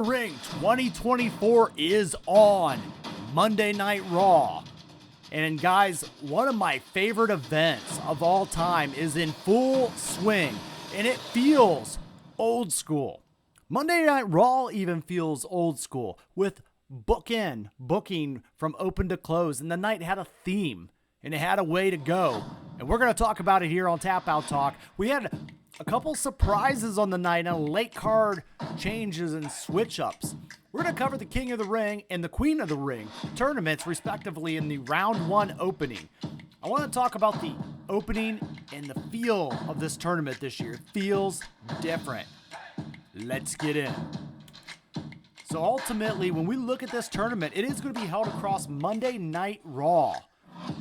Ring 2024 is on Monday Night Raw. And guys, one of my favorite events of all time is in full swing, and it feels old school. Monday Night Raw even feels old school with booking from open to close, and the night had a theme and it had a way to go. And we're going to talk about it here on Tap Out Talk. We had a couple surprises on the night and late card changes and switch-ups. We're going to cover the King of the Ring and the Queen of the Ring tournaments, respectively, in the Round 1 opening. I want to talk about the opening and the feel of this tournament this year. It feels different. Let's get in. So ultimately, when we look at this tournament, it is going to be held across Monday Night Raw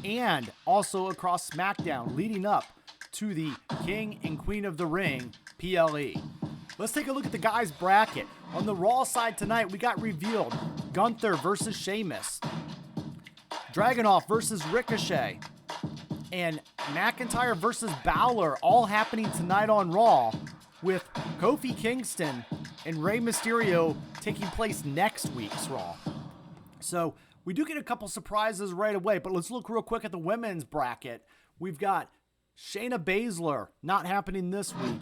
and also across SmackDown, leading up to the King and Queen of the Ring PLE. Let's take a look at the guys' bracket. On the Raw side tonight, we got revealed Gunther versus Sheamus, Dragunov versus Ricochet, and McIntyre versus Ballard, all happening tonight on Raw, with Kofi Kingston and Rey Mysterio taking place next week's Raw. So we do get a couple surprises right away, but let's look real quick at the women's bracket. We've got Shayna Baszler not happening this week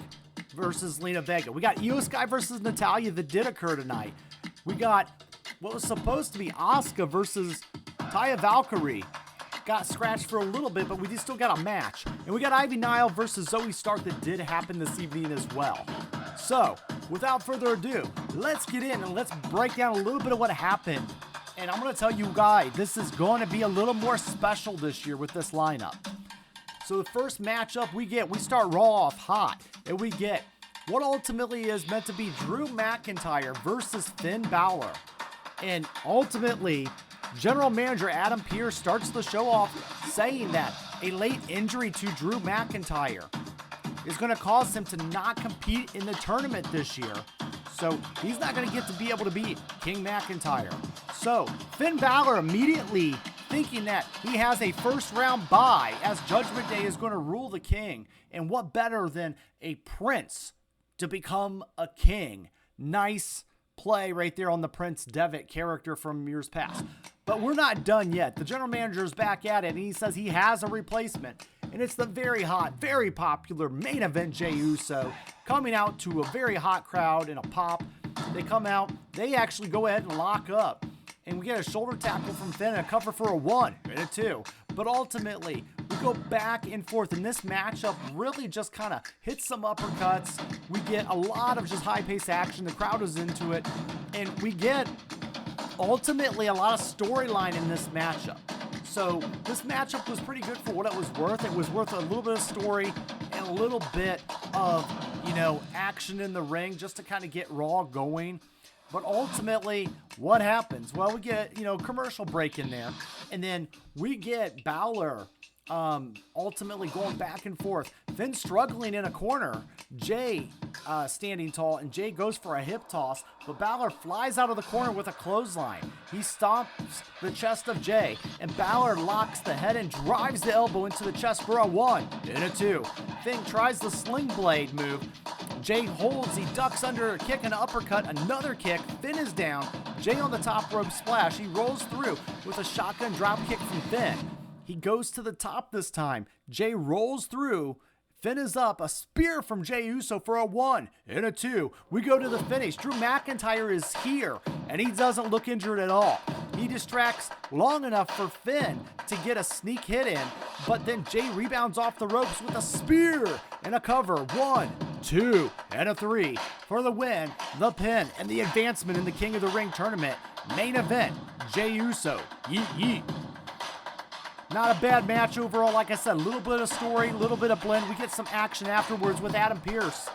versus Lena Vega. We got Io Sky versus Natalya that did occur tonight. We got what was supposed to be Asuka versus Taya Valkyrie. Got scratched for a little bit, but we still got a match. And we got Ivy Nile versus Zoe Stark that did happen this evening as well. So, without further ado, let's get in and let's break down a little bit of what happened. And I'm going to tell you guys, this is going to be a little more special this year with this lineup. So the first matchup we start Raw off hot, and we get what ultimately is meant to be Drew McIntyre versus Finn Balor. And ultimately, General Manager Adam Pearce starts the show off saying that a late injury to Drew McIntyre is going to cause him to not compete in the tournament this year. So he's not going to get to be able to beat King McIntyre. So Finn Balor immediately thinking that he has a first round bye as Judgment Day is going to rule the king. And what better than a prince to become a king? Nice play right there on the Prince Devitt character from years past. But we're not done yet. The general manager is back at it and he says he has a replacement. And it's the very hot, very popular main event Jey Uso coming out to a very hot crowd in a pop. They come out, they actually go ahead and lock up. And we get a shoulder tackle from Finn and a cover for a 1 and a 2. But ultimately, we go back and forth. And this matchup really just kind of hits some uppercuts. We get a lot of just high-paced action. The crowd is into it. And we get, ultimately, a lot of storyline in this matchup. So this matchup was pretty good for what it was worth. It was worth a little bit of story and a little bit of, action in the ring just to kind of get Raw going. But ultimately, what happens? Well, we get, commercial break in there. And then we get Balor ultimately going back and forth. Finn struggling in a corner. Jey standing tall, and Jey goes for a hip toss. But Balor flies out of the corner with a clothesline. He stomps the chest of Jey, and Balor locks the head and drives the elbow into the chest for a 1 and a 2. Finn tries the sling blade move. Jey holds, he ducks under a kick and an uppercut, another kick. Finn is down. Jey on the top rope splash. He rolls through with a shotgun drop kick from Finn. He goes to the top this time. Jey rolls through. Finn is up. A spear from Jey Uso for a 1 and a 2. We go to the finish. Drew McIntyre is here, and he doesn't look injured at all. He distracts long enough for Finn to get a sneak hit in, but then Jey rebounds off the ropes with a spear and a cover. 1, 2, and a 3 for the win, the pin, and the advancement in the King of the Ring tournament. Main event, Jey Uso. Yeet, yeet. Not a bad match overall. Like I said, a little bit of story, a little bit of blend. We get some action afterwards with Adam Pearce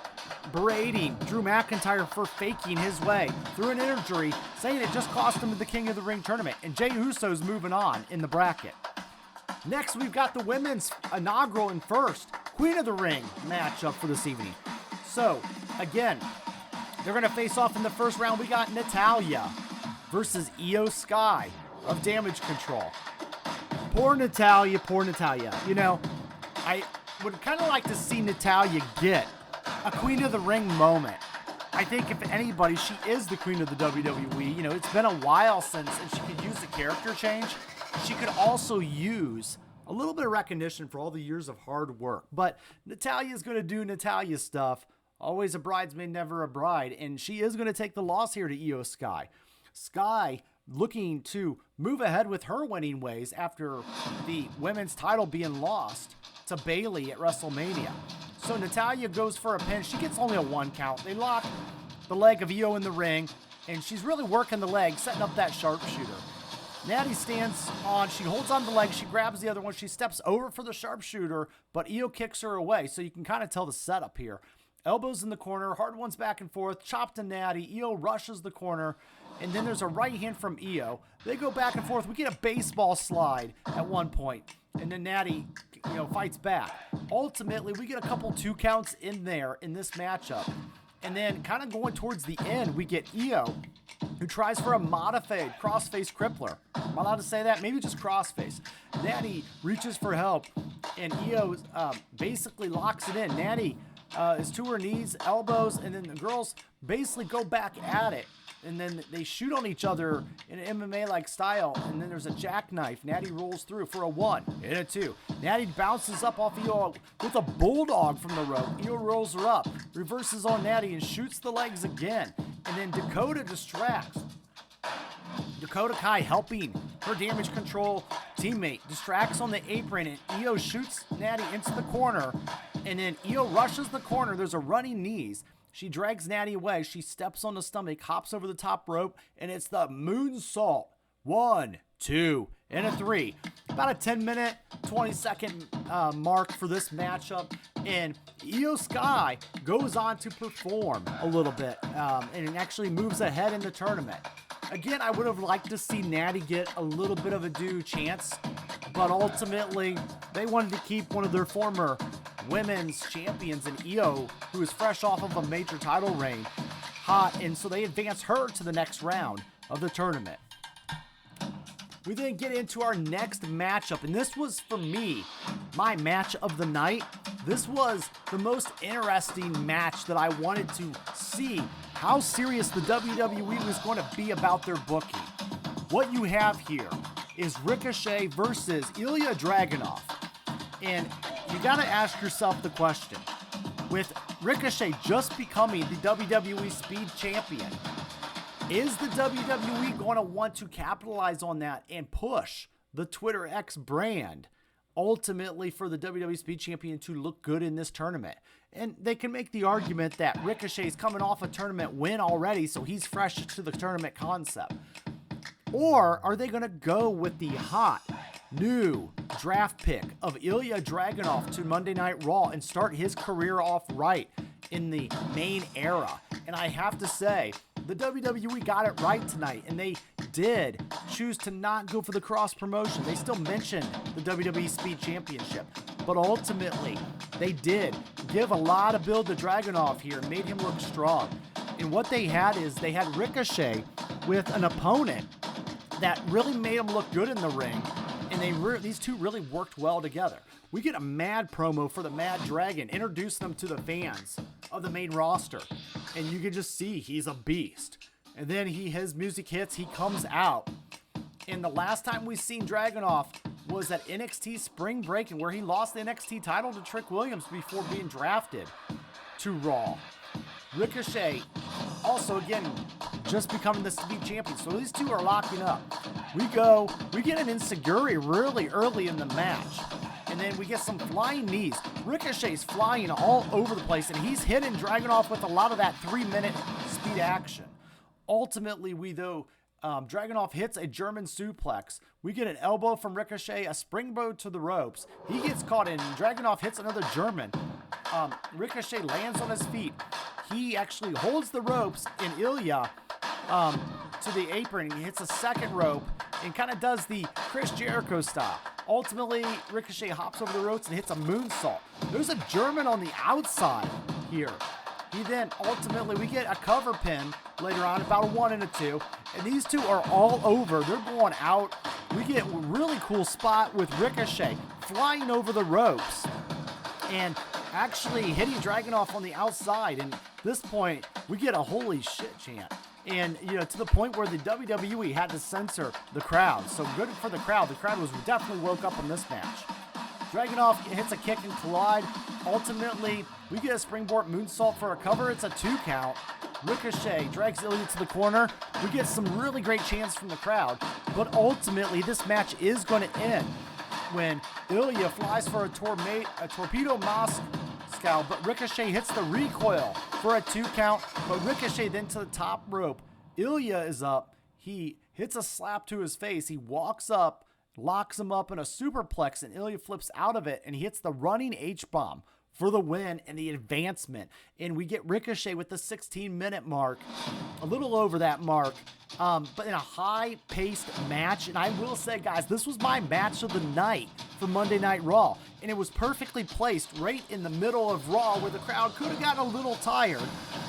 berating Drew McIntyre for faking his way through an injury, saying it just cost him the King of the Ring tournament. And Jey Uso's moving on in the bracket. Next, we've got the women's inaugural and first Queen of the Ring matchup for this evening. So, again, they're going to face off in the first round. We got Natalya versus Io Sky of Damage Control. Poor Natalya, poor Natalya. I would kind of like to see Natalya get a Queen of the Ring moment. I think if anybody, she is the queen of the WWE. You know, it's been a while since, and she could use the character change. She could also use a little bit of recognition for all the years of hard work. But Natalya's going to do Natalya stuff. Always a bridesmaid, never a bride. And she is going to take the loss here to Io Sky. Sky looking to move ahead with her winning ways after the women's title being lost to Bayley at WrestleMania. So Natalya goes for a pin. She gets only a 1 count. They lock the leg of Io in the ring, and she's really working the leg, setting up that sharpshooter. Natty stands on, she holds on the leg, she grabs the other one, she steps over for the sharpshooter, but Io kicks her away, so you can kind of tell the setup here. Elbows in the corner, hard ones back and forth, chop to Natty, Io rushes the corner, and then there's a right hand from Io. They go back and forth, we get a baseball slide at one point, and then Natty, fights back. Ultimately, we get a couple 2 counts in there in this matchup, and then kind of going towards the end, we get Io, who tries for a modified crossface crippler. Am I allowed to say that? Maybe just crossface. Natty reaches for help, and Io basically locks it in. Natty is to her knees, elbows, and then the girls basically go back at it. And then they shoot on each other in an MMA-like style. And then there's a jackknife. Natty rolls through for a 1 and a 2. Natty bounces up off Io with a bulldog from the rope. Io rolls her up, reverses on Natty, and shoots the legs again. And then Dakota distracts. Dakota Kai helping her damage control teammate. Distracts on the apron, and Io shoots Natty into the corner. And then Io rushes the corner. There's a running knees. She drags Natty away. She steps on the stomach, hops over the top rope, and it's the moonsault. 1, 2, and a 3. About a 10-minute, 20-second mark for this matchup. And Io Sky goes on to perform a little bit and actually moves ahead in the tournament. Again, I would have liked to see Natty get a little bit of a due chance, but ultimately, they wanted to keep one of their former women's champions in Io, who is fresh off of a major title reign, hot, and so they advance her to the next round of the tournament. We then get into our next matchup, and this was, for me, my match of the night. This was the most interesting match that I wanted to see how serious the WWE was going to be about their booking. What you have here is Ricochet versus Ilya Dragunov. And you got to ask yourself the question, with Ricochet just becoming the WWE Speed Champion, is the WWE going to want to capitalize on that and push the Twitter X brand ultimately for the WWE Speed Champion to look good in this tournament? And they can make the argument that Ricochet's coming off a tournament win already, so he's fresh to the tournament concept. Or are they going to go with the hot new draft pick of Ilya Dragunov to Monday Night Raw and start his career off right in the main era? And I have to say, the WWE got it right tonight, and they did choose to not go for the cross promotion. They still mentioned the WWE Speed Championship, but ultimately they did give a lot of build to Dragunov here, made him look strong. And what they had is they had Ricochet with an opponent that really made him look good in the ring, and these two really worked well together. We get a mad promo for the Mad Dragon, introducing them to the fans of the main roster, and you can just see he's a beast. And then his music hits, he comes out. And the last time we seen Dragunov was at NXT Spring Break, and where he lost the NXT title to Trick Williams before being drafted to Raw. Ricochet also, again, just becoming the Speed Champion. So these two are locking up. We get an Insiguri really early in the match. And then we get some flying knees. Ricochet's flying all over the place, and he's hitting Dragunov with a lot of that 3-minute speed action. Ultimately, Dragunov hits a German suplex. We get an elbow from Ricochet, a springboard to the ropes. He gets caught in. Dragunov hits another German. Ricochet lands on his feet. He actually holds the ropes, and Ilya to the apron. He hits a second rope and kind of does the Chris Jericho style. Ultimately, Ricochet hops over the ropes and hits a moonsault. There's a German on the outside here. He then, ultimately, we get a cover pin later on, about a 1 and a 2. And these two are all over. They're going out. We get a really cool spot with Ricochet flying over the ropes. And actually hitting Dragunov on the outside. And at this point, we get a holy shit chant. And, you know, to the point where the WWE had to censor the crowd. So good for the crowd. The crowd was definitely woke up on this match. Dragunov hits a kick and collide. Ultimately, we get a springboard moonsault for a cover. It's a 2 count. Ricochet drags Ilya to the corner. We get some really great chants from the crowd. But ultimately, this match is going to end when Ilya flies for a torpedo Moscow, but Ricochet hits the recoil for a 2 count, but Ricochet then to the top rope. Ilya is up. He hits a slap to his face. He walks up, locks him up in a superplex, and Ilya flips out of it, and he hits the running H-bomb for the win and the advancement. And we get Ricochet with the 16-minute mark, a little over that mark, but in a high-paced match. And I will say, guys, this was my match of the night for Monday Night Raw. And it was perfectly placed right in the middle of Raw, where the crowd could have gotten a little tired,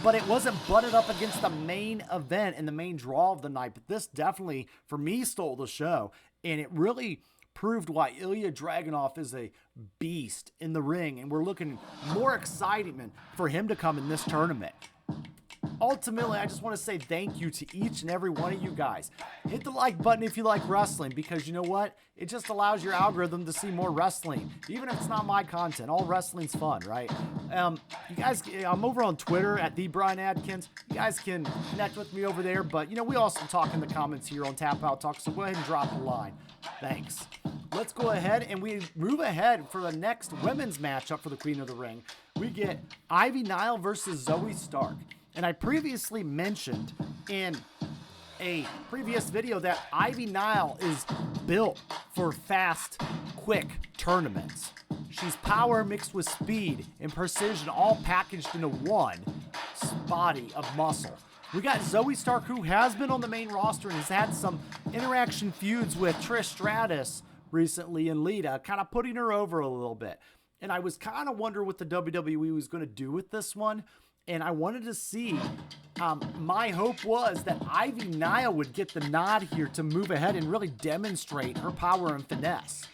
but it wasn't butted up against the main event and the main draw of the night. But this definitely, for me, stole the show. And it really proved why Ilya Dragunov is a beast in the ring, and we're looking more excitement for him to come in this tournament. Ultimately, I just want to say thank you to each and every one of you guys. Hit the like button if you like wrestling, because you know what? It just allows your algorithm to see more wrestling, even if it's not my content. All wrestling's fun, right? You guys, I'm over on Twitter at @TheBryanAdkins. You guys can connect with me over there, but you know, we also talk in the comments here on Tap Out Talk, so go ahead and drop a line. Thanks. Let's go ahead and we move ahead for the next women's matchup for the Queen of the Ring. We get Ivy Nile versus Zoe Stark. And I previously mentioned in a previous video that Ivy Nile is built for fast, quick tournaments. She's power mixed with speed and precision, all packaged into one body of muscle. We got Zoe Stark, who has been on the main roster and has had some interaction feuds with Trish Stratus recently and Lita, kind of putting her over a little bit. And I was kind of wondering what the WWE was going to do with this one. And I wanted to see, my hope was that Ivy Nile would get the nod here to move ahead and really demonstrate her power and finesse.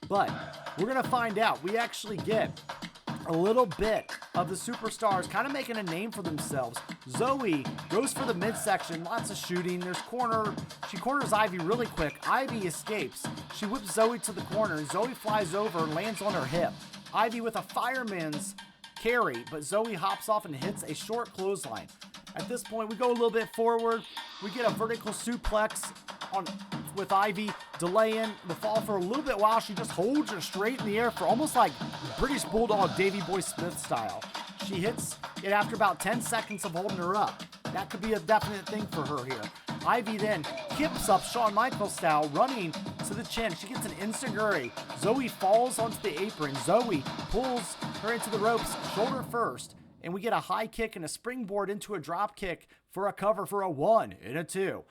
But we're going to find out. We actually get a little bit of the superstars kind of making a name for themselves. Zoe goes for the midsection, lots of shooting. She corners Ivy really quick. Ivy escapes. She whips Zoe to the corner, and Zoe flies over and lands on her hip. Ivy with a fireman's carry, but Zoe hops off and hits a short clothesline. At this point, we go a little bit forward. We get a vertical suplex with Ivy delaying the fall for a little bit while she just holds her straight in the air for almost like British Bulldog Davey Boy Smith style. She hits it after about 10 seconds of holding her up. That could be a definite thing for her here. Ivy then kips up Shawn Michaels style, running to the chin. She gets an enziguri. Zoe falls onto the apron. Zoe pulls her into the ropes, shoulder first, and we get a high kick and a springboard into a drop kick for a cover for a 1 and a 2.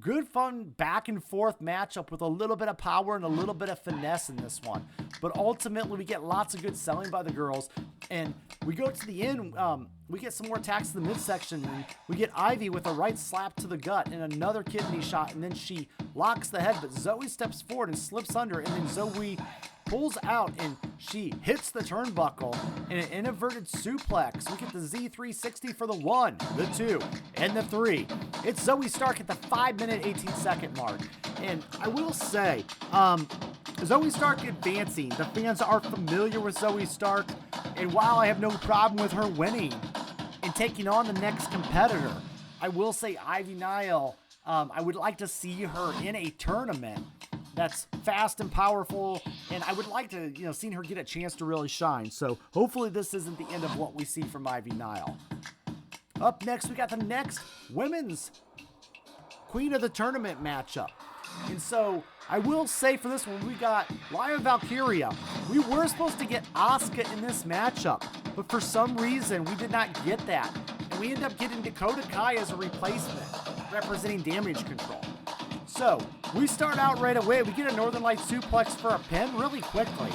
Good fun back and forth matchup with a little bit of power and a little bit of finesse in this one. But ultimately, we get lots of good selling by the girls. And we go to the end. We get some more attacks in the midsection. And we get Ivy with a right slap to the gut and another kidney shot. And then she locks the head. But Zoe steps forward and slips under. And then Zoe pulls out and she hits the turnbuckle in an inverted suplex. We get the Z360 for the 1, the 2, and the 3. It's Zoe Stark at the 5-minute, 18-second mark. And I will say, Zoe Stark advancing. The fans are familiar with Zoe Stark. And while I have no problem with her winning and taking on the next competitor, I will say Ivy Nile, I would like to see her in a tournament that's fast and powerful, and I would like to, seen her get a chance to really shine. So hopefully this isn't the end of what we see from Ivy Nile. Up next, we got the next women's Queen of the Tournament matchup. And so I will say for this one, we got Lyra Valkyria. We were supposed to get Asuka in this matchup, but for some reason we did not get that. And we ended up getting Dakota Kai as a replacement, representing Damage Control. So we start out right away. We get a Northern Light suplex for a pin really quickly.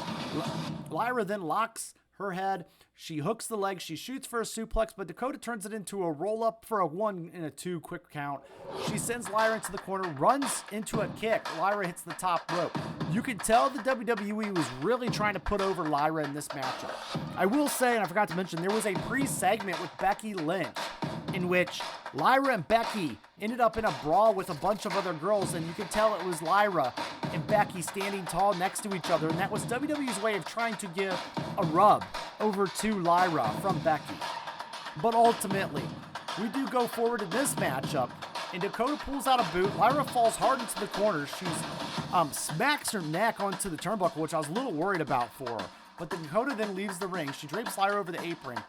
Lyra then locks her head. She hooks the leg. She shoots for a suplex, but Dakota turns it into a roll-up for a 1 and a 2 quick count. She sends Lyra into the corner, runs into a kick. Lyra hits the top rope. You can tell the WWE was really trying to put over Lyra in this matchup. I will say, and I forgot to mention, there was a pre-segment with Becky Lynch in which Lyra and Becky ended up in a brawl with a bunch of other girls, and you can tell it was Lyra and Becky standing tall next to each other, and that was WWE's way of trying to give a rub over to Lyra from Becky. But ultimately, we do go forward in this matchup, and Dakota pulls out a boot. Lyra falls hard into the corner. She's smacks her neck onto the turnbuckle, which I was a little worried about for her. But Dakota then leaves the ring. She drapes Lyra over the apron.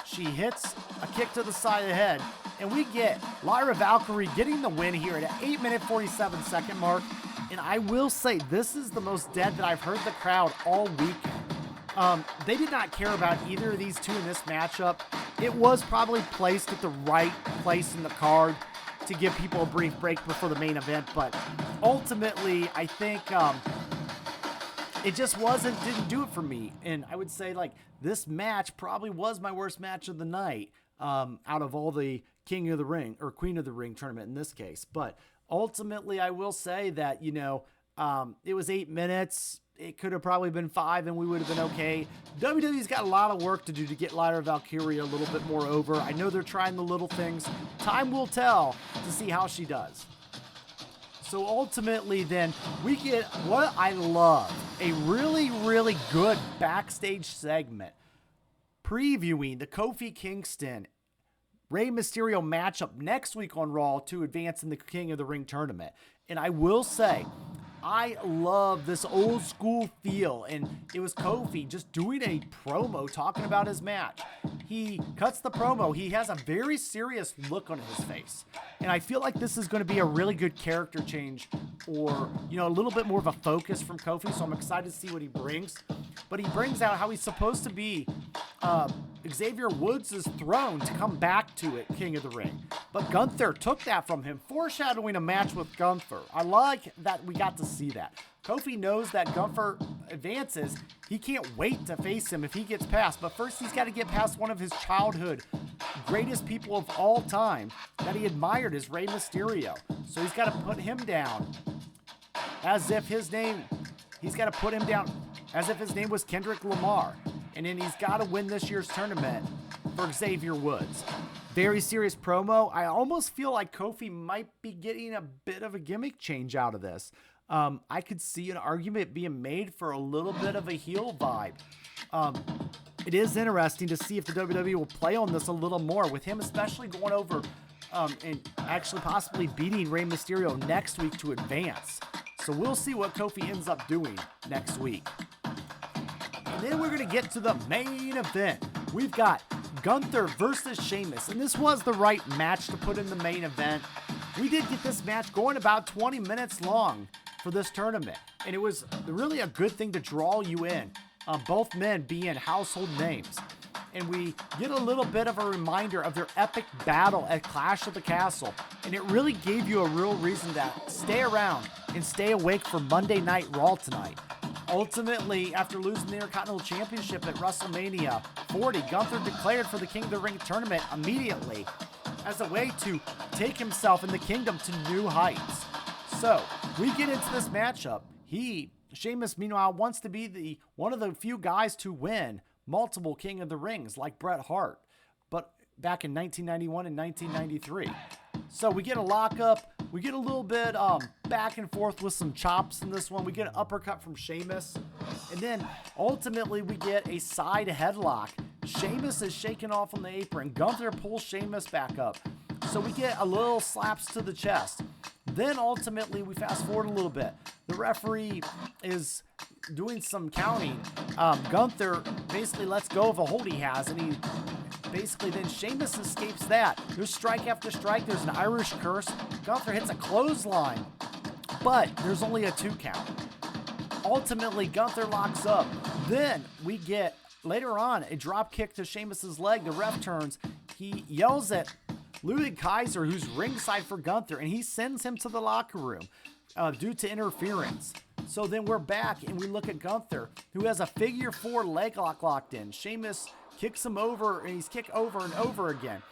She hits a kick to the side of the head, and we get Lyra Valkyrie getting the win here at an 8-minute 47-second mark. And I will say, this is the most dead that I've heard the crowd all weekend. They did not care about either of these two in this matchup. It was probably placed at the right place in the card to give people a brief break before the main event, but ultimately, I think it just didn't do it for me. And I would say, like, this match probably was my worst match of the night out of all the King of the Ring or Queen of the Ring tournament in this case. But ultimately, I will say that, it was 8 minutes. It could have probably been 5 and we would have been okay. WWE's got a lot of work to do to get Lyra Valkyrie a little bit more over. I know they're trying the little things. Time will tell to see how she does. So ultimately then, we get what I love, a really, really good backstage segment previewing the Kofi Kingston Rey Mysterio matchup next week on Raw to advance in the King of the Ring tournament. And I will say, I love this old school feel, and it was Kofi just doing a promo talking about his match. He cuts the promo. He has a very serious look on his face, and I feel like this is going to be a really good character change, or a little bit more of a focus from Kofi, so I'm excited to see what he brings. But he brings out how he's supposed to be Xavier Woods' throne to come back to it, King of the Ring. But Gunther took that from him, foreshadowing a match with Gunther. I like that we got to see that. Kofi knows that Gunther advances. He can't wait to face him if he gets past. But first, he's got to get past one of his childhood greatest people of all time that he admired, is Rey Mysterio. So he's got to put him down as if his name, was Kendrick Lamar. And then he's got to win this year's tournament for Xavier Woods. Very serious promo. I almost feel like Kofi might be getting a bit of a gimmick change out of this. I could see an argument being made for a little bit of a heel vibe. It is interesting to see if the WWE will play on this a little more, with him especially going over and actually possibly beating Rey Mysterio next week to advance. So we'll see what Kofi ends up doing next week. And then we're going to get to the main event. We've got Gunther versus Sheamus, and this was the right match to put in the main event. We did get this match going about 20 minutes long for this tournament, and it was really a good thing to draw you in, both men being household names. And we get a little bit of a reminder of their epic battle at Clash of the Castle, and it really gave you a real reason to stay around and stay awake for Monday Night Raw tonight. Ultimately, after losing the Intercontinental Championship at WrestleMania 40, Gunther declared for the King of the Ring tournament immediately as a way to take himself and the kingdom to new heights. So, we get into this matchup. Sheamus, meanwhile, wants to be one of the few guys to win multiple King of the Rings, like Bret Hart, but back in 1991 and 1993. So we get a lockup. We get a little bit back and forth with some chops in this one. We get an uppercut from Sheamus. And then ultimately we get a side headlock. Sheamus is shaking off on the apron. Gunther pulls Sheamus back up. So we get a little slaps to the chest. Then ultimately we fast forward a little bit. The referee is doing some counting. Gunther basically lets go of a hold he has, and he basically then Sheamus escapes that. There's strike after strike. There's an Irish curse. Gunther hits a clothesline, but there's only a 2 count. Ultimately, Gunther locks up. Then we get, later on, a drop kick to Sheamus's leg. The ref turns. He yells at Ludwig Kaiser, who's ringside for Gunther, and he sends him to the locker room. due to interference. So then we're back and we look at Gunther, who has a figure 4 leg lock locked in. Sheamus kicks him over, and he's kicked over and over again.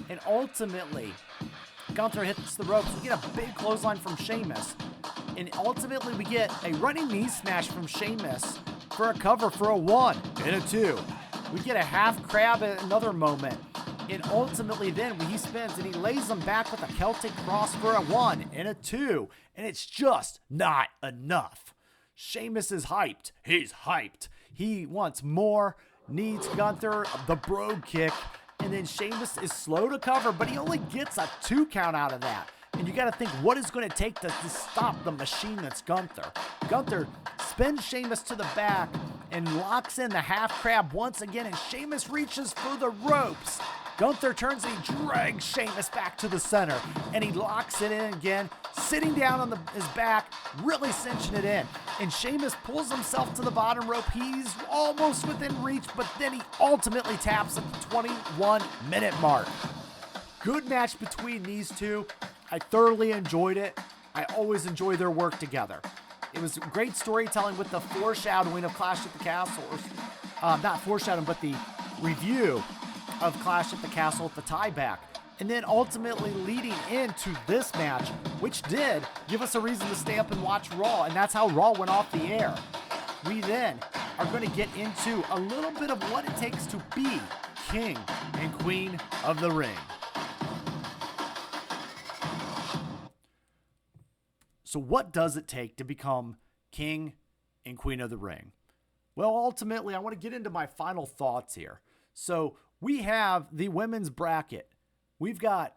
And ultimately, Gunther hits the ropes. We get a big clothesline from Sheamus. And ultimately, we get a running knee smash from Sheamus for a cover for a 1 and a 2. We get a half crab at another moment. And ultimately then, when he spins and he lays him back with a Celtic cross for a 1 and a 2. And it's just not enough. Sheamus is hyped. He's hyped. He wants more. Needs Gunther, the brogue kick. And then Sheamus is slow to cover, but he only gets a 2 count out of that. And you got to think, what is going to take to stop the machine that's Gunther? Gunther spins Sheamus to the back and locks in the half crab once again, and Sheamus reaches for the ropes. Gunther turns and he drags Sheamus back to the center, and he locks it in again, sitting down on his back, really cinching it in. And Sheamus pulls himself to the bottom rope. He's almost within reach, but then he ultimately taps at the 21-minute mark. Good match between these two. I thoroughly enjoyed it. I always enjoy their work together. It was great storytelling with the foreshadowing of Clash at the Castle. Not foreshadowing, but the review of Clash at the Castle at the tieback. And then ultimately leading into this match, which did give us a reason to stay up and watch Raw. And that's how Raw went off the air. We then are going to get into a little bit of what it takes to be King and Queen of the Ring. So what does it take to become King and Queen of the Ring? Well, ultimately, I want to get into my final thoughts here. So we have the women's bracket. We've got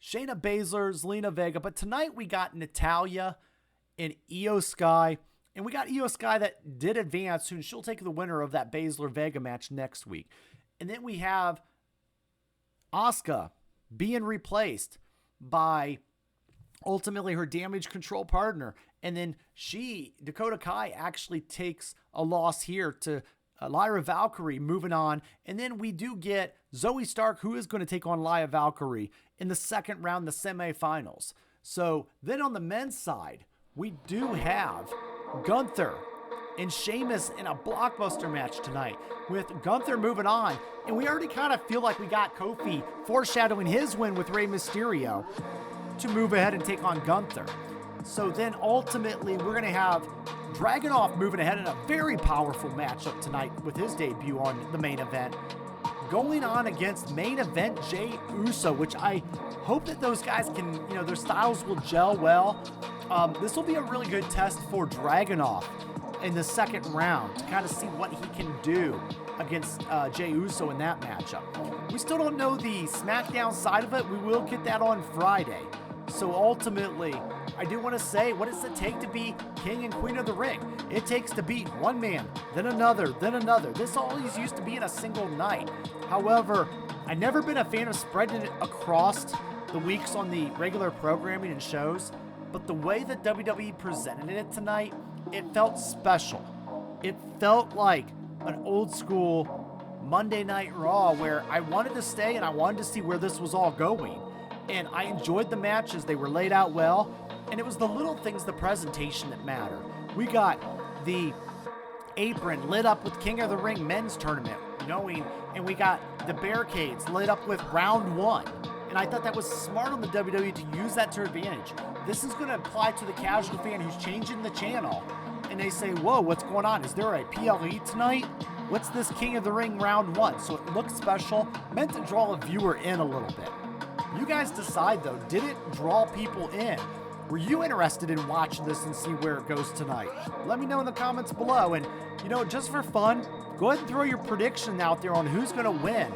Shayna Baszler, Zelina Vega, but tonight we got Natalya and Io Sky. And we got Io Sky that did advance, and she'll take the winner of that Baszler-Vega match next week. And then we have Asuka being replaced by ultimately her damage control partner. And then Dakota Kai, actually takes a loss here to Lyra Valkyrie, moving on. And then we do get Zoe Stark, who is going to take on Lyra Valkyrie in the second round, the semifinals. So then on the men's side, we do have Gunther and Sheamus in a blockbuster match tonight, with Gunther moving on. And we already kind of feel like we got Kofi foreshadowing his win with Rey Mysterio to move ahead and take on Gunther. So then ultimately we're going to have Dragunov moving ahead in a very powerful matchup tonight with his debut on the main event, going on against main event Jey Uso, which I hope that those guys can, their styles will gel well. This will be a really good test for Dragunov in the second round to kind of see what he can do against Jey Uso in that matchup. We still don't know the SmackDown side of it. We will get that on Friday. So ultimately, I do want to say, what does it take to be King and Queen of the Ring? It takes to beat one man, then another, then another. This always used to be in a single night. However, I've never been a fan of spreading it across the weeks on the regular programming and shows, but the way that WWE presented it tonight, it felt special. It felt like an old school Monday Night Raw where I wanted to stay and I wanted to see where this was all going. And I enjoyed the matches. They were laid out well. And it was the little things, the presentation, that matter. We got the apron lit up with King of the Ring men's tournament, and we got the barricades lit up with round 1. And I thought that was smart on the WWE to use that to advantage. This is going to apply to the casual fan who's changing the channel. And they say, whoa, what's going on? Is there a PLE tonight? What's this King of the Ring round 1? So it looked special, meant to draw a viewer in a little bit. You guys decide, though, did it draw people in? Were you interested in watching this and see where it goes tonight? Let me know in the comments below. And, just for fun, go ahead and throw your prediction out there on who's going to win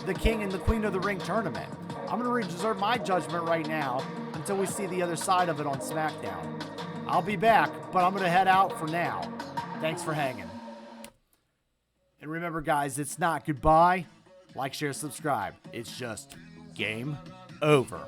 the King and the Queen of the Ring tournament. I'm going to reserve my judgment right now until we see the other side of it on SmackDown. I'll be back, but I'm going to head out for now. Thanks for hanging. And remember, guys, it's not goodbye. Like, share, subscribe. It's just game over.